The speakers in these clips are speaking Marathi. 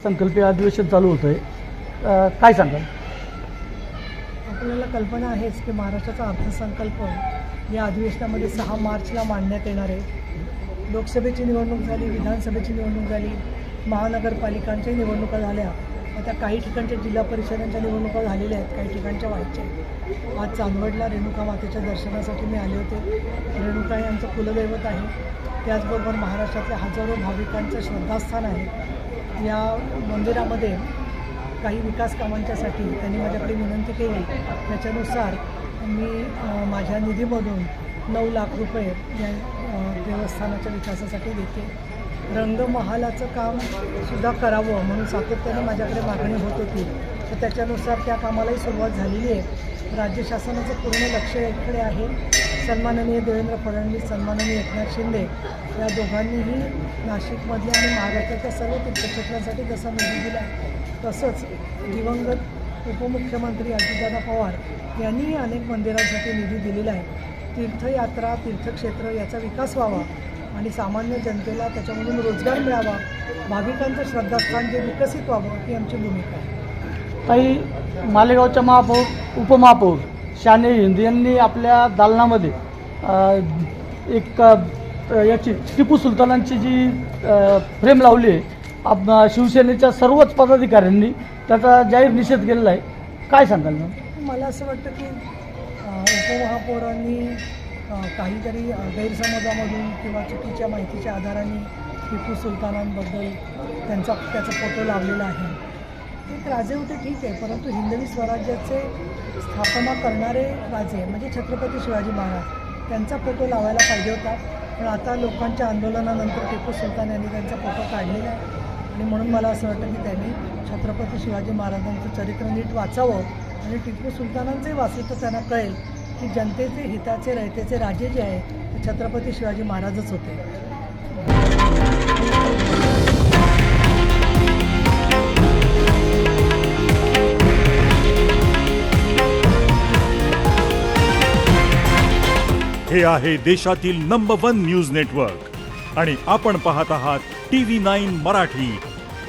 संकल्पीय अधिवेशन चालू होतंय, काय सांगाल? आपल्याला कल्पना आहेच की महाराष्ट्राचा अर्थसंकल्प या अधिवेशनामध्ये 6 मार्चला मांडण्यात येणार आहे. लोकसभेची निवडणूक झाली, विधानसभेची निवडणूक झाली, महानगरपालिकांच्या निवडणुका झाल्या, आता काही ठिकाणच्या जिल्हा परिषदांच्या निवडणुका झालेल्या आहेत, काही ठिकाणच्या व्हायच्या आहेत. आज चांदवडला रेणुका मातेच्या दर्शनासाठी मी आले होते. रेणुका हे आमचं कुलदैवत आहे. त्याचबरोबर महाराष्ट्रातल्या हजारो भाविकांचं श्रद्धास्थान आहे. या मंदिरामध्ये काही विकास कामांच्यासाठी त्यांनी माझ्याकडे विनंती केली. त्याच्यानुसार मी माझ्या निधीमधून 9 लाख रुपये या देवस्थानाच्या विकासासाठी देते. रंगमहालाचं कामसुद्धा करावं म्हणून सातत्याने माझ्याकडे मागणी होत होती, तर त्याच्यानुसार त्या कामालाही सुरुवात झालेली आहे. राज्य शासनाचं पूर्ण लक्ष याकडे आहे. सन्माननीय देवेंद्र फडणवीस, सन्माननीय एकनाथ शिंदे या दोघांनीही नाशिकमधल्या आणि महाराष्ट्राच्या सर्व तीर्थक्षेत्रांसाठी जसा निधी दिला, तसंच दिवंगत उपमुख्यमंत्री अजितदादा पवार यांनीही अनेक मंदिरांसाठी निधी दिलेला आहे. तीर्थयात्रा, तीर्थक्षेत्र याचा विकास व्हावा आणि सामान्य जनतेला त्याच्यामधून रोजगार मिळावा, भाविकांचं श्रद्धास्थान जे विकसित व्हावं, ही आमची भूमिका आहे. काही मालेगावच्या महापौर, उपमहापौर शाने हिंद यांनी आपल्या दालनामध्ये एक याची टिपू सुलतानांची जी फ्रेम लावली आहे, शिवसेनेच्या सर्वच पदाधिकाऱ्यांनी त्याचा जाहीर निषेध केलेला आहे. काय सांगाल मॅम? मला असं वाटतं की उपमहापौरांनी काहीतरी गैरसमजामधून किंवा चुकीच्या माहितीच्या आधाराने टिपू सुलतानांबद्दल त्याचा फोटो लावलेला आहे. एक राजे होते, ठीक आहे, परंतु हिंदवी स्वराज्याचे स्थापना करणारे राजे म्हणजे छत्रपती शिवाजी महाराज, त्यांचा फोटो लावायला पाहिजे होता. पण आता लोकांच्या आंदोलनानंतर टिपू सुलतान यांनी त्यांचा फोटो काढलेला आहे आणि म्हणून मला असं वाटतं की त्यांनी छत्रपती शिवाजी महाराजांचं चरित्र नीट वाचावं आणि टिपू सुलतानांचंही वाचलं तर त्यांना कळेल की जनतेचे हिताचे रयतेचे राजे जे आहे ते छत्रपती शिवाजी महाराजच होते. हे आहे देशातील नंबर 1 न्यूज नेटवर्क आणि आपण पाहत आहात TV9 मराठी,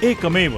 एकमेव.